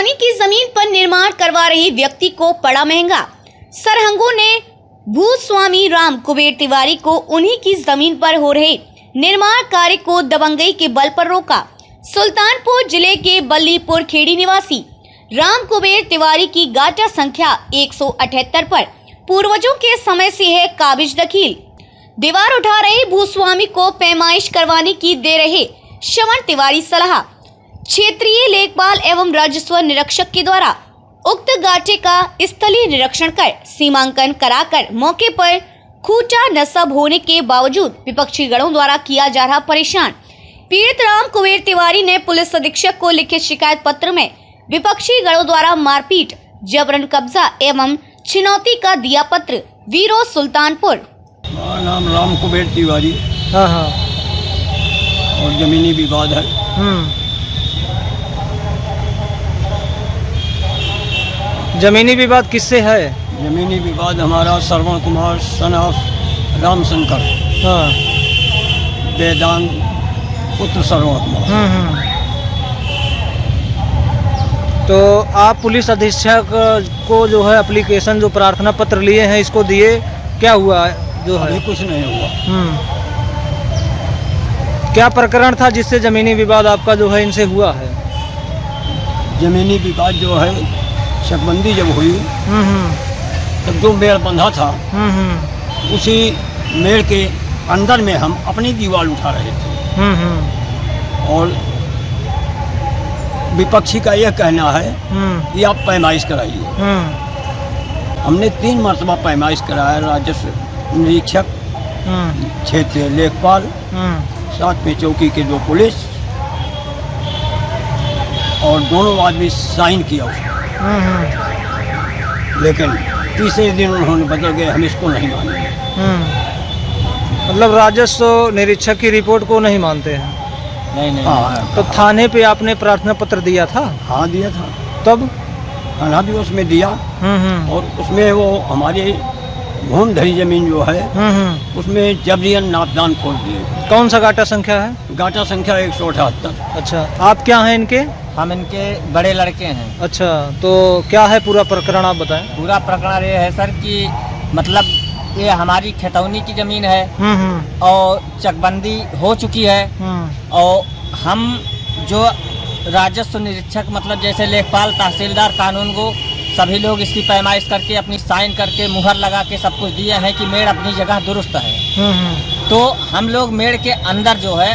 खतौनी की जमीन पर निर्माण करवा रही व्यक्ति को पड़ा महंगा। सरहंगों ने भूस्वामी राम कुबेर तिवारी को उन्हीं की जमीन पर हो रहे निर्माण कार्य को दबंगई के बल पर रोका। सुल्तानपुर जिले के बल्लीपुर खेड़ी निवासी राम कुबेर तिवारी की गाटा संख्या 178 पर पूर्वजों के समय से है काबिज दखील। दीवार उठा रहे भूस्वामी को पैमाइश करवाने की दे रहे श्रवण तिवारी सलाह। क्षेत्रीय लेखपाल एवं राजस्व निरीक्षक के द्वारा उक्त गाटे का स्थलीय निरीक्षण कर सीमांकन कराकर मौके पर खूंटा नस्ब होने के बावजूद विपक्षी गणों द्वारा किया जा रहा परेशान। पीड़ित राम कुबेर तिवारी ने पुलिस अधीक्षक को लिखे शिकायत पत्र में विपक्षी गणों द्वारा मारपीट, जबरन कब्जा एवं छिनौती का दिया पत्र। वीरो सुल्तानपुर। मेरा नाम राम कुबेर तिवारी। हाँ। और जमीनी विवाद है। जमीनी विवाद किससे है? जमीनी विवाद हमारा श्रवण कुमार सन ऑफ रामशंकर, हाँ। वेदांग पुत्र श्रवण कुमार। तो आप पुलिस अधीक्षक को जो है एप्लीकेशन जो प्रार्थना पत्र लिए हैं इसको दिए, क्या हुआ जो है? अभी कुछ नहीं हुआ। क्या प्रकरण था जिससे जमीनी विवाद आपका जो है इनसे हुआ है? जमीनी विवाद जो है शतबंदी जब हुई तब जो मेड़ बंधा था उसी मेड़ के अंदर में हम अपनी दीवार उठा रहे थे। और विपक्षी का यह कहना है कि आप पैमाइश कराइए। हमने 3 मरतबा पैमाइश कराया, राजस्व निरीक्षक, क्षेत्रीय लेखपाल, साथ में चौकी के 2 पुलिस, और दोनों आदमी साइन किया उसको। लेकिन तीसरे दिन उन्होंने बदल गए, हम इसको नहीं मानेंगे। मतलब राजस्व निरीक्षक की रिपोर्ट को नहीं मानते हैं? नहीं। हाँ। तो थाने पे आपने प्रार्थना पत्र दिया था? हाँ, दिया था। तब थाना भी उसमें दिया। और उसमें वो हमारी घूम धरी जमीन जो है उसमें जबरियन नापदान खोल दिए। कौन सा गाटा संख्या है? गाटा संख्या 178। अच्छा, आप क्या हैं इनके? हम इनके बड़े लड़के हैं। अच्छा, तो क्या है पूरा प्रकरण, आप बताएं। पूरा प्रकरण ये है सर कि मतलब ये हमारी खतौनी की जमीन है और चकबंदी हो चुकी है। और हम जो राजस्व निरीक्षक मतलब जैसे लेखपाल, तहसीलदार, कानून को सभी लोग इसकी पैमाइश करके अपनी साइन करके मुहर लगा के सब कुछ दिए हैं कि मेड़ अपनी जगह दुरुस्त है। तो हम लोग मेड़ के अंदर जो है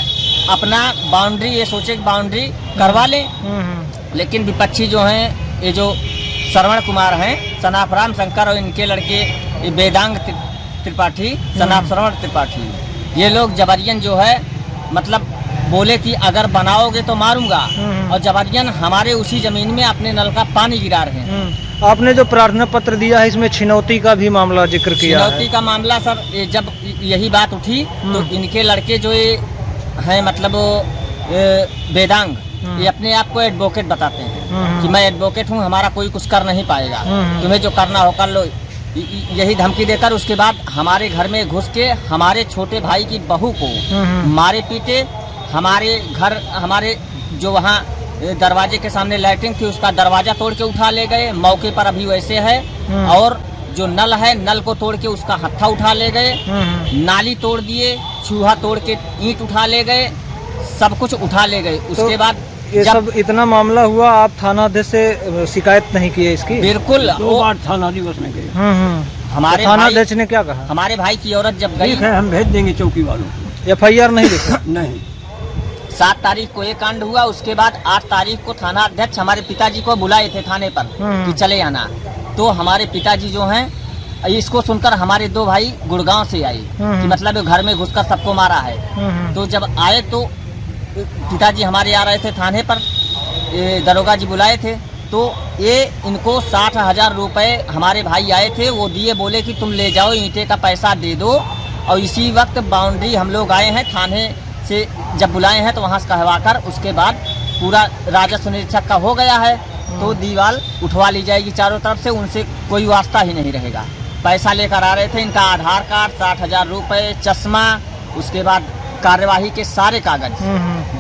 अपना बाउंड्री ये सोचे कि बाउंड्री करवा लें। लेकिन विपक्षी जो हैं, ये जो श्रवण कुमार हैं, सनाफ राम शंकर, और इनके लड़के वेदांग त्रिपाठी, सनाफ श्रवण त्रिपाठी, ये लोग जबरियन जो है मतलब बोले कि अगर बनाओगे तो मारूंगा, और जबरियन हमारे उसी जमीन में अपने नल का पानी गिरा रहे हैं। आपने जो प्रार्थना पत्र दिया है इसमें छिनौती का भी मामला जिक्र किया है? छिनौती का मामला सर, जब यही बात उठी तो इनके लड़के जो ये हैं मतलब वेदांग, ये अपने आप को एडवोकेट बताते हैं कि मैं एडवोकेट हूँ, हमारा कोई कुछ कर नहीं पाएगा, तुम्हें जो करना हो कर लो, यही धमकी देकर उसके बाद हमारे घर में घुस के हमारे छोटे भाई की बहू को मारे पीटे। हमारे घर, हमारे जो वहाँ दरवाजे के सामने लैट्रिन थी उसका दरवाजा तोड़ के उठा ले गए, मौके पर अभी वैसे है। और जो नल है, नल को तोड़ के उसका हत्था उठा ले गए, नाली तोड़ दिए, चूहा तोड़ के ईंट उठा ले गए, सब कुछ उठा ले गए। उसके बाद ये सब इतना मामला हुआ, आप थाना अध्यक्ष से शिकायत नहीं की है इसकी? बिल्कुल, 2 बार थाना दिवस में गए। हमारे थाना अध्यक्ष ने क्या कहा? हमारे भाई की औरत जब गई, ठीक है, हम भेज देंगे चौकी वालों को। FIR नहीं लिखा? नहीं। 7 तारीख को ये कांड हुआ। उसके बाद 8 तारीख को थाना अध्यक्ष हमारे पिताजी को बुलाए थे थाने पर कि चले आना। तो हमारे पिताजी जो हैं, इसको सुनकर हमारे 2 भाई गुड़गांव से आए कि मतलब घर में घुसकर सबको मारा है। तो जब आए तो पिताजी हमारे आ रहे थे थाने पर, दरोगा जी बुलाए थे, तो ये इनको 60,000 रुपये हमारे भाई आए थे, वो दिए, बोले कि तुम ले जाओ, ईंटे का पैसा दे दो। और इसी वक्त बाउंड्री हम लोग आए हैं थाने से, जब बुलाए हैं तो वहाँ से कहवा कर उसके बाद पूरा राजस्व निरीक्षक का हो गया है, तो दीवार उठवा ली जाएगी चारों तरफ से, उनसे कोई वास्ता ही नहीं रहेगा। पैसा लेकर आ रहे थे, इनका आधार कार्ड, 60,000 रुपये, चश्मा, उसके बाद कार्यवाही के सारे कागज,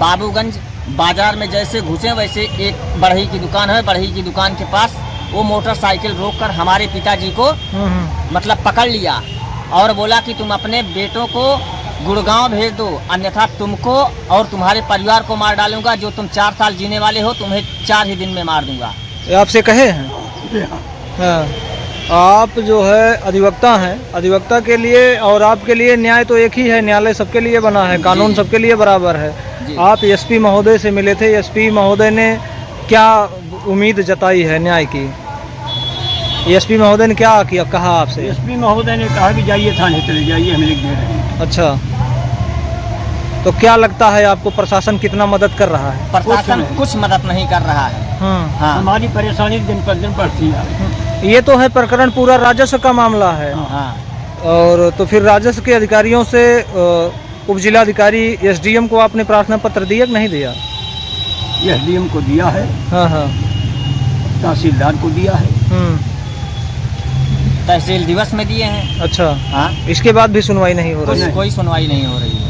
बाबूगंज बाजार में जैसे घुसे वैसे एक बढ़ई की दुकान है, बढ़ई की दुकान के पास वो मोटरसाइकिल रोककर हमारे पिताजी को मतलब पकड़ लिया और बोला कि तुम अपने बेटों को गुड़गांव भेज दो, अन्यथा तुमको और तुम्हारे परिवार को मार डालूंगा। जो तुम 4 साल जीने वाले हो, तुम्हें 4 ही दिन में मार दूंगा। ये आपसे कहे हैं? जी हाँ। हाँ। आप जो है अधिवक्ता हैं, अधिवक्ता के लिए और आपके लिए न्याय तो एक ही है, न्यायालय सबके लिए बना है, कानून जी। सबके लिए बराबर है। जी। आप एसपी महोदय से मिले थे, एसपी महोदय ने क्या उम्मीद जताई है न्याय की? एसपी महोदय ने क्या किया, कहा आपसे? एसपी महोदय ने कहा कि जाइए थाने चले जाइए, हम लिख दे रहे हैं। अच्छा, तो क्या लगता है आपको प्रशासन कितना मदद कर रहा है? प्रशासन नहीं। कुछ मदद नहीं कर रहा है। हाँ हमारी परेशानी दिन पर दिन बढ़ती है। ये तो है प्रकरण पूरा राजस्व का मामला है। हाँ। और तो फिर राजस्व के अधिकारियों से उप जिलाधिकारी एसडीएम को आपने प्रार्थना पत्र दिया कि नहीं दिया? एसडीएम को दिया है, हाँ हाँ। तहसीलदार को दिया है। तहसील दिवस में दिए हैं। अच्छा, हाँ, इसके बाद भी सुनवाई नहीं हो रही है? कोई सुनवाई नहीं हो रही है।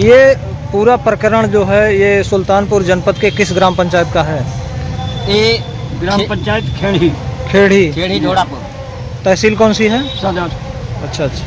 ये पूरा प्रकरण जो है ये सुल्तानपुर जनपद के किस ग्राम पंचायत का है? ये ग्राम पंचायत खेड़ी, खेड़ी। खेड़ी ढोड़ापुर। तहसील कौन सी है? सदर। अच्छा अच्छा।